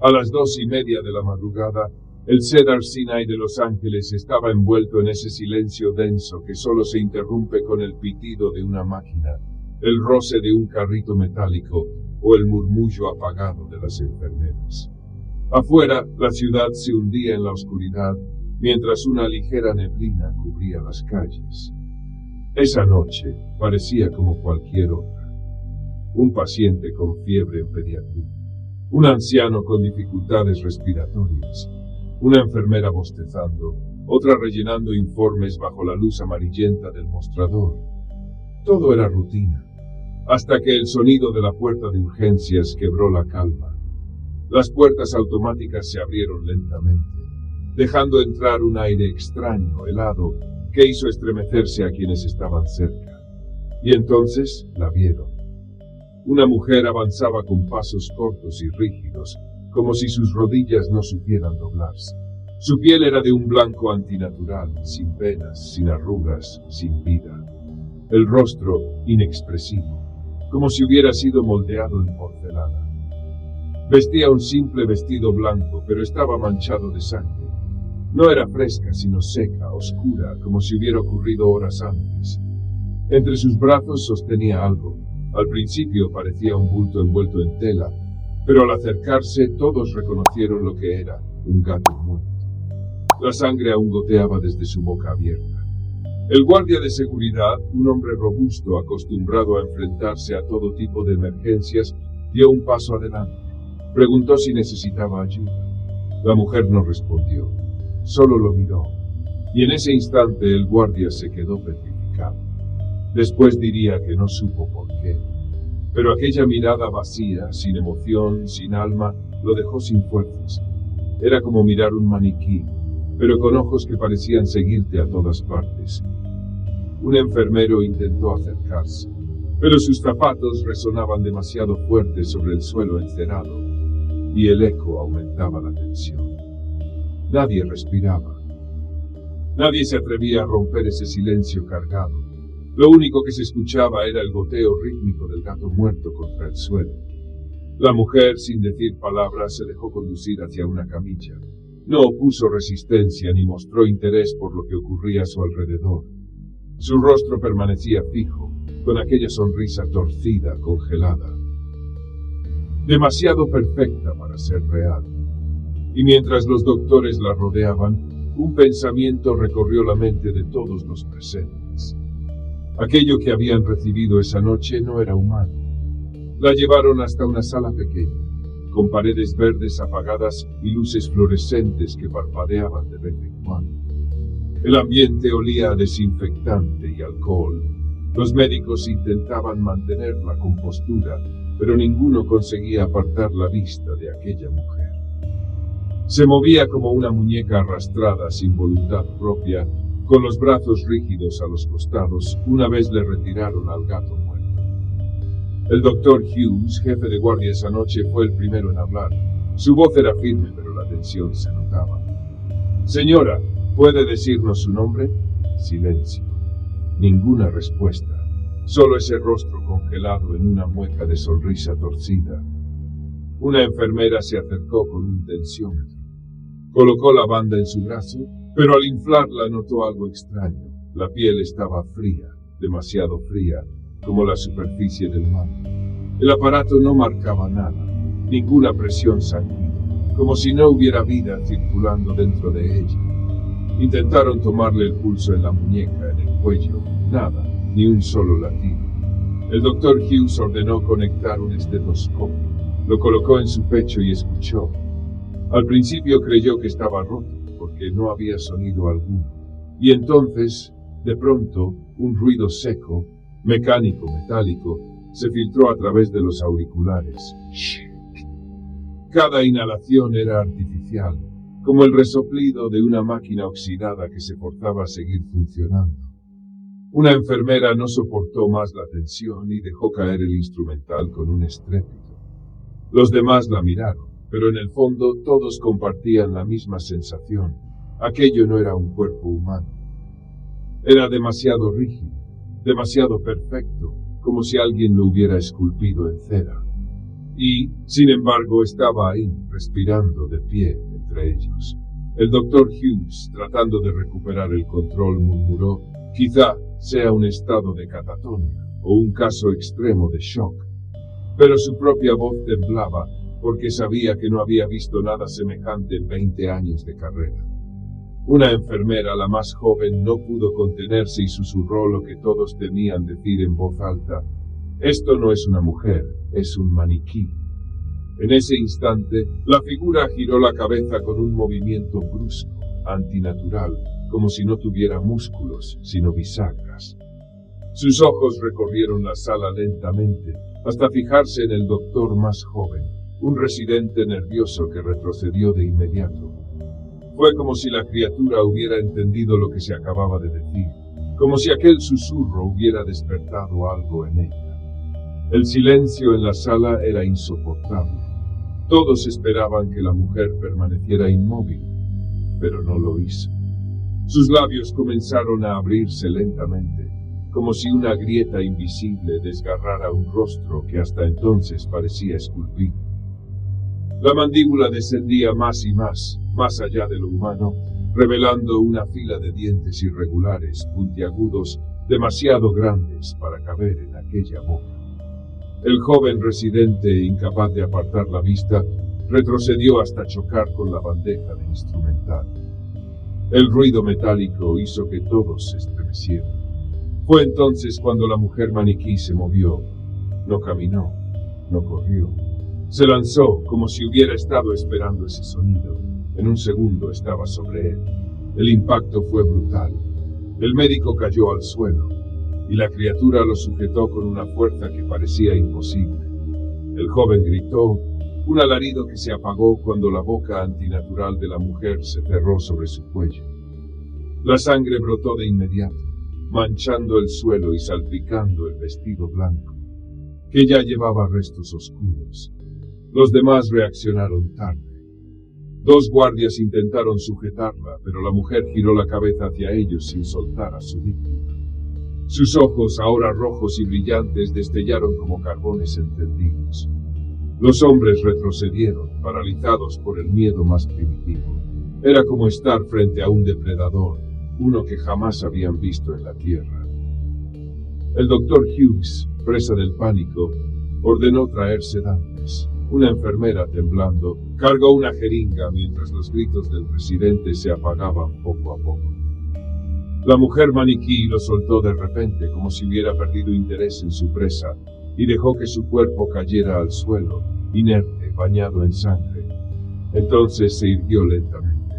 A las 2:30 de la madrugada, el Cedar Sinai de Los Ángeles estaba envuelto en ese silencio denso que solo se interrumpe con el pitido de una máquina, el roce de un carrito metálico o el murmullo apagado de las enfermeras. Afuera, la ciudad se hundía en la oscuridad, mientras una ligera neblina cubría las calles. Esa noche parecía como cualquier otra. Un paciente con fiebre en pediatría, un anciano con dificultades respiratorias, una enfermera bostezando, otra rellenando informes bajo la luz amarillenta del mostrador. Todo era rutina, hasta que el sonido de la puerta de urgencias quebró la calma. Las puertas automáticas se abrieron lentamente, dejando entrar un aire extraño, helado, que hizo estremecerse a quienes estaban cerca. Y entonces la vieron. Una mujer avanzaba con pasos cortos y rígidos, como si sus rodillas no supieran doblarse. Su piel era de un blanco antinatural, sin venas, sin arrugas, sin vida. El rostro inexpresivo, como si hubiera sido moldeado en porcelana. Vestía un simple vestido blanco, pero estaba manchado de sangre. No era fresca, sino seca, oscura, como si hubiera ocurrido horas antes. Entre sus brazos sostenía algo. Al principio parecía un bulto envuelto en tela, pero al acercarse todos reconocieron lo que era, un gato muerto. La sangre aún goteaba desde su boca abierta. El guardia de seguridad, un hombre robusto acostumbrado a enfrentarse a todo tipo de emergencias, dio un paso adelante. Preguntó si necesitaba ayuda. La mujer no respondió, solo lo miró, y en ese instante el guardia se quedó petrificado. Después diría que no supo por qué, pero aquella mirada vacía, sin emoción, sin alma, lo dejó sin fuerzas. Era como mirar un maniquí, pero con ojos que parecían seguirte a todas partes. Un enfermero intentó acercarse, pero sus zapatos resonaban demasiado fuerte sobre el suelo encerado, y el eco aumentaba la tensión. Nadie respiraba. Nadie se atrevía a romper ese silencio cargado. Lo único que se escuchaba era el goteo rítmico del gato muerto contra el suelo. La mujer, sin decir palabras, se dejó conducir hacia una camilla. No opuso resistencia ni mostró interés por lo que ocurría a su alrededor. Su rostro permanecía fijo, con aquella sonrisa torcida, congelada. Demasiado perfecta para ser real. Y mientras los doctores la rodeaban, un pensamiento recorrió la mente de todos los presentes. Aquello que habían recibido esa noche no era humano. La llevaron hasta una sala pequeña, con paredes verdes apagadas y luces fluorescentes que parpadeaban de vez en cuando. El ambiente olía a desinfectante y alcohol. Los médicos intentaban mantener la compostura, pero ninguno conseguía apartar la vista de aquella mujer. Se movía como una muñeca arrastrada sin voluntad propia, con los brazos rígidos a los costados, una vez le retiraron al gato muerto. El doctor Hughes, jefe de guardia esa noche, fue el primero en hablar. Su voz era firme, pero la tensión se notaba. «Señora, ¿puede decirnos su nombre?» Silencio. Ninguna respuesta. Solo ese rostro congelado en una mueca de sonrisa torcida. Una enfermera se acercó con un tensiómetro. Colocó la banda en su brazo, pero al inflarla notó algo extraño. La piel estaba fría, demasiado fría, como la superficie del mar. El aparato no marcaba nada, ninguna presión sanguínea, como si no hubiera vida circulando dentro de ella. Intentaron tomarle el pulso en la muñeca, en el cuello, nada, ni un solo latido. El doctor Hughes ordenó conectar un estetoscopio. Lo colocó en su pecho y escuchó. Al principio creyó que estaba roto, porque no había sonido alguno. Y entonces, de pronto, un ruido seco, mecánico, metálico, se filtró a través de los auriculares. Cada inhalación era artificial, como el resoplido de una máquina oxidada que se forzaba a seguir funcionando. Una enfermera no soportó más la tensión y dejó caer el instrumental con un estrépito. Los demás la miraron, pero en el fondo todos compartían la misma sensación. Aquello no era un cuerpo humano. Era demasiado rígido, demasiado perfecto, como si alguien lo hubiera esculpido en cera. y, sin embargo, estaba ahí, respirando de pie entre ellos. El doctor Hughes, tratando de recuperar el control, murmuró: «Quizá sea un estado de catatonia o un caso extremo de shock». Pero su propia voz temblaba, porque sabía que no había visto nada semejante en 20 años de carrera. Una enfermera, la más joven, no pudo contenerse y susurró lo que todos temían decir en voz alta: «Esto no es una mujer, es un maniquí». En ese instante, la figura giró la cabeza con un movimiento brusco, antinatural, como si no tuviera músculos, sino bisagras. Sus ojos recorrieron la sala lentamente, hasta fijarse en el doctor más joven, un residente nervioso que retrocedió de inmediato. Fue como si la criatura hubiera entendido lo que se acababa de decir, como si aquel susurro hubiera despertado algo en ella. El silencio en la sala era insoportable. Todos esperaban que la mujer permaneciera inmóvil, pero no lo hizo. Sus labios comenzaron a abrirse lentamente, como si una grieta invisible desgarrara un rostro que hasta entonces parecía esculpido. La mandíbula descendía más y más allá de lo humano, revelando una fila de dientes irregulares, puntiagudos, demasiado grandes para caber en aquella boca. El joven residente, incapaz de apartar la vista, retrocedió hasta chocar con la bandeja de instrumental. El ruido metálico hizo que todos se estremecieran. Fue entonces cuando la mujer maniquí se movió. No caminó, no corrió. Se lanzó como si hubiera estado esperando ese sonido. En un segundo estaba sobre él. El impacto fue brutal. El médico cayó al suelo, y la criatura lo sujetó con una fuerza que parecía imposible. El joven gritó, un alarido que se apagó cuando la boca antinatural de la mujer se cerró sobre su cuello. La sangre brotó de inmediato, manchando el suelo y salpicando el vestido blanco, que ya llevaba restos oscuros. Los demás reaccionaron tarde. 2 guardias intentaron sujetarla, pero la mujer giró la cabeza hacia ellos sin soltar a su víctima. Sus ojos, ahora rojos y brillantes, destellaron como carbones encendidos. Los hombres retrocedieron, paralizados por el miedo más primitivo. Era como estar frente a un depredador, uno que jamás habían visto en la tierra. El doctor Hughes, presa del pánico, ordenó traer sedantes. Una enfermera, temblando, cargó una jeringa mientras los gritos del residente se apagaban poco a poco. La mujer maniquí lo soltó de repente, como si hubiera perdido interés en su presa, y dejó que su cuerpo cayera al suelo, inerte, bañado en sangre. Entonces se irguió lentamente.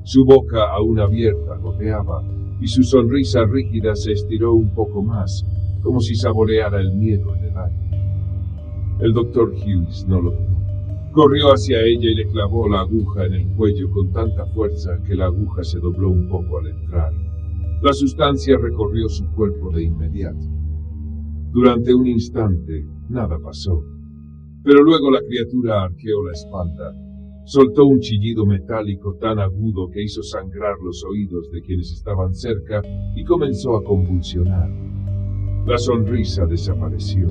Su boca, aún abierta, goteaba, y su sonrisa rígida se estiró un poco más, como si saboreara el miedo en el aire. El doctor Hughes no lo dudó. Corrió hacia ella y le clavó la aguja en el cuello con tanta fuerza que la aguja se dobló un poco al entrar. La sustancia recorrió su cuerpo de inmediato. Durante un instante, nada pasó. Pero luego la criatura arqueó la espalda, soltó un chillido metálico tan agudo que hizo sangrar los oídos de quienes estaban cerca y comenzó a convulsionar. La sonrisa desapareció.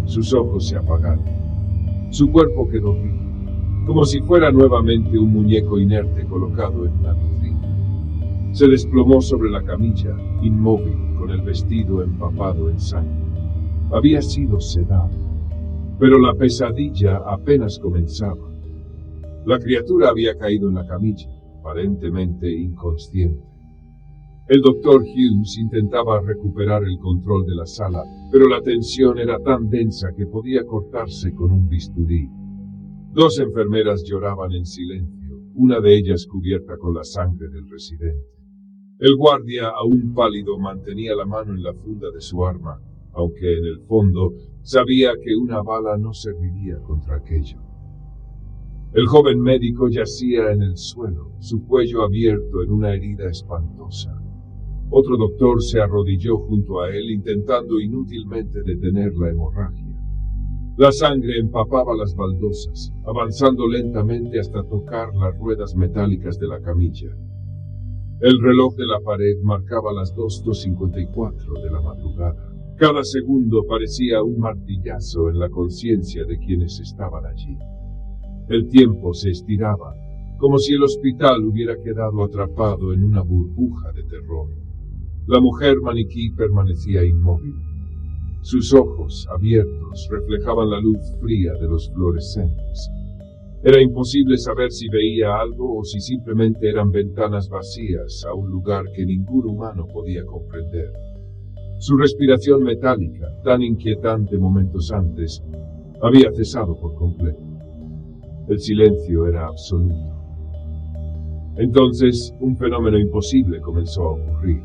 Sus ojos se apagaron. Su cuerpo quedó rígido, como si fuera nuevamente un muñeco inerte colocado en una vitrina. Se desplomó sobre la camilla, inmóvil, con el vestido empapado en sangre. Había sido sedado, pero la pesadilla apenas comenzaba. La criatura había caído en la camilla, aparentemente inconsciente. El doctor Hughes intentaba recuperar el control de la sala, pero la tensión era tan densa que podía cortarse con un bisturí. 2 enfermeras lloraban en silencio, una de ellas cubierta con la sangre del residente. El guardia, aún pálido, mantenía la mano en la funda de su arma, aunque en el fondo sabía que una bala no serviría contra aquello. El joven médico yacía en el suelo, su cuello abierto en una herida espantosa. Otro doctor se arrodilló junto a él intentando inútilmente detener la hemorragia. La sangre empapaba las baldosas, avanzando lentamente hasta tocar las ruedas metálicas de la camilla. El reloj de la pared marcaba las 2:54 de la madrugada. Cada segundo parecía un martillazo en la conciencia de quienes estaban allí. El tiempo se estiraba, como si el hospital hubiera quedado atrapado en una burbuja de terror. La mujer maniquí permanecía inmóvil. Sus ojos, abiertos, reflejaban la luz fría de los fluorescentes. Era imposible saber si veía algo o si simplemente eran ventanas vacías a un lugar que ningún humano podía comprender. Su respiración metálica, tan inquietante momentos antes, había cesado por completo. El silencio era absoluto. Entonces, un fenómeno imposible comenzó a ocurrir.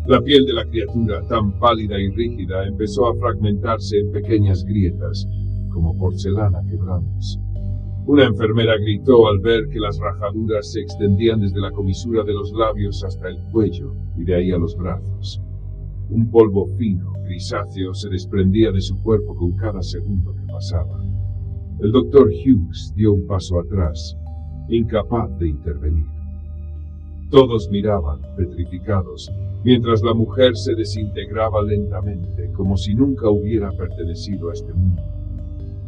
La piel de la criatura, tan pálida y rígida, empezó a fragmentarse en pequeñas grietas, como porcelana quebrándose. Una enfermera gritó al ver que las rajaduras se extendían desde la comisura de los labios hasta el cuello y de ahí a los brazos. Un polvo fino, grisáceo, se desprendía de su cuerpo con cada segundo que pasaba. El doctor Hughes dio un paso atrás, incapaz de intervenir. Todos miraban, petrificados, mientras la mujer se desintegraba lentamente, como si nunca hubiera pertenecido a este mundo.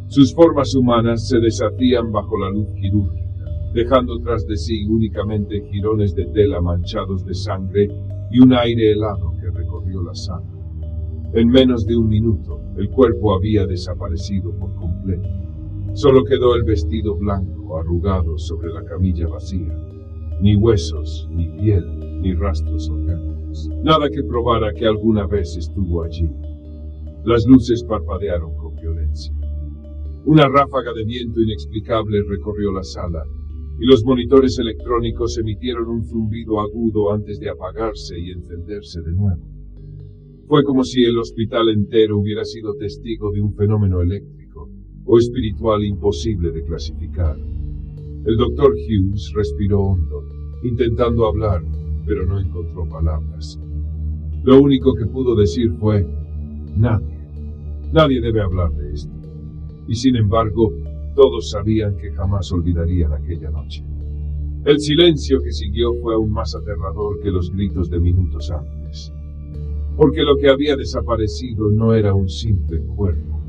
Sus formas humanas se deshacían bajo la luz quirúrgica, dejando tras de sí únicamente jirones de tela manchados de sangre y un aire helado que recorrió la sala. En menos de un minuto, el cuerpo había desaparecido por completo. Solo quedó el vestido blanco arrugado sobre la camilla vacía. Ni huesos, ni piel, ni rastros orgánicos. Nada que probara que alguna vez estuvo allí. Las luces parpadearon con violencia. Una ráfaga de viento inexplicable recorrió la sala, y los monitores electrónicos emitieron un zumbido agudo antes de apagarse y encenderse de nuevo. Fue como si el hospital entero hubiera sido testigo de un fenómeno eléctrico o espiritual imposible de clasificar. El doctor Hughes respiró hondo, intentando hablar, pero no encontró palabras. Lo único que pudo decir fue: nadie debe hablar de esto. Y sin embargo, todos sabían que jamás olvidarían aquella noche. El silencio que siguió fue aún más aterrador que los gritos de minutos antes. Porque lo que había desaparecido no era un simple cuerpo.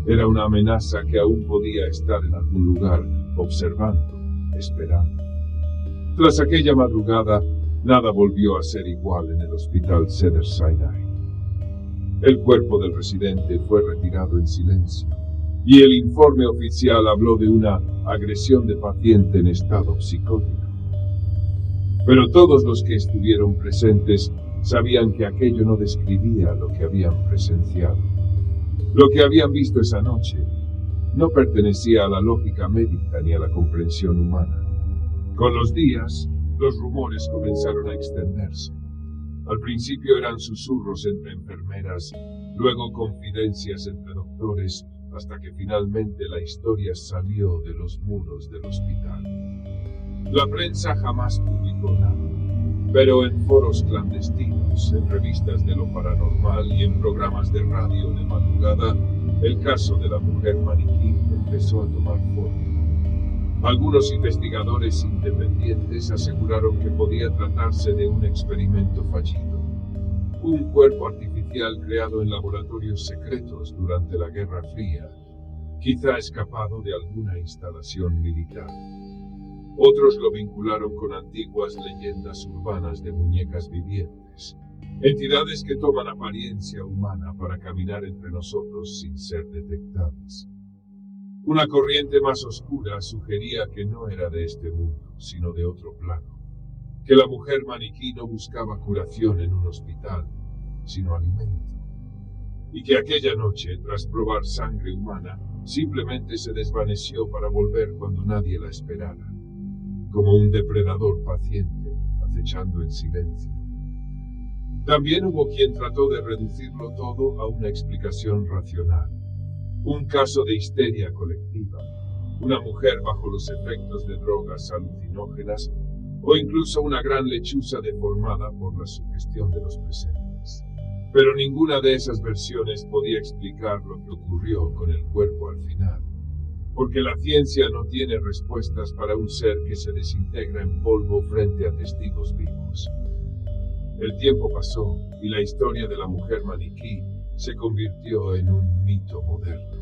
Era una amenaza que aún podía estar en algún lugar, observando, esperando. Tras aquella madrugada, nada volvió a ser igual en el hospital Cedars-Sinai. El cuerpo del residente fue retirado en silencio, y el informe oficial habló de una agresión de paciente en estado psicótico. Pero todos los que estuvieron presentes sabían que aquello no describía lo que habían presenciado. Lo que habían visto esa noche no pertenecía a la lógica médica ni a la comprensión humana. Con los días, los rumores comenzaron a extenderse. Al principio eran susurros entre enfermeras, luego confidencias entre doctores, hasta que finalmente la historia salió de los muros del hospital. La prensa jamás publicó nada, pero en foros clandestinos, en revistas de lo paranormal y en programas de radio de madrugada, el caso de la mujer maniquí empezó a tomar forma. Algunos investigadores independientes aseguraron que podía tratarse de un experimento fallido, un cuerpo artificial creado en laboratorios secretos durante la Guerra Fría, quizá escapado de alguna instalación militar. Otros lo vincularon con antiguas leyendas urbanas de muñecas vivientes, entidades que toman apariencia humana para caminar entre nosotros sin ser detectadas. Una corriente más oscura sugería que no era de este mundo, sino de otro plano, que la mujer maniquí no buscaba curación en un hospital, sino alimento, y que aquella noche, tras probar sangre humana, simplemente se desvaneció para volver cuando nadie la esperara, como un depredador paciente, acechando en silencio. También hubo quien trató de reducirlo todo a una explicación racional. Un caso de histeria colectiva, una mujer bajo los efectos de drogas alucinógenas, o incluso una gran lechuza deformada por la sugestión de los presentes. Pero ninguna de esas versiones podía explicar lo que ocurrió con el cuerpo al final, porque la ciencia no tiene respuestas para un ser que se desintegra en polvo frente a testigos vivos. El tiempo pasó y la historia de la mujer maniquí se convirtió en un mito moderno.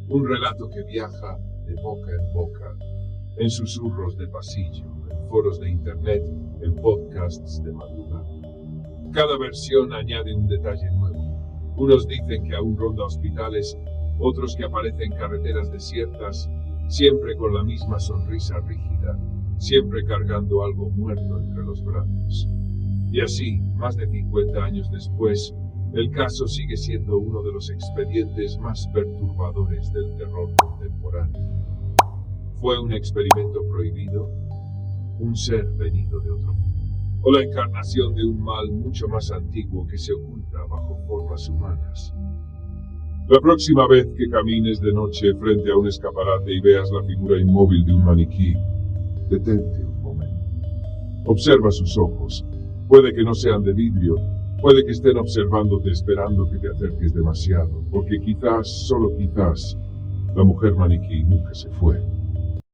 Un relato que viaja de boca en boca, en susurros de pasillo, en foros de internet, en podcasts de madrugada. Cada versión añade un detalle nuevo. Unos dicen que aún ronda hospitales, otros que aparece en carreteras desiertas, siempre con la misma sonrisa rígida, siempre cargando algo muerto entre los brazos. Y así, más de 50 años después, el caso sigue siendo uno de los expedientes más perturbadores del terror contemporáneo. ¿Fue un experimento prohibido? ¿Un ser venido de otro mundo? ¿O la encarnación de un mal mucho más antiguo que se oculta bajo formas humanas? La próxima vez que camines de noche frente a un escaparate y veas la figura inmóvil de un maniquí, detente un momento. Observa sus ojos. Puede que no sean de vidrio, puede que estén observándote esperando que te acerques demasiado, porque quizás, solo quizás, la mujer maniquí nunca se fue.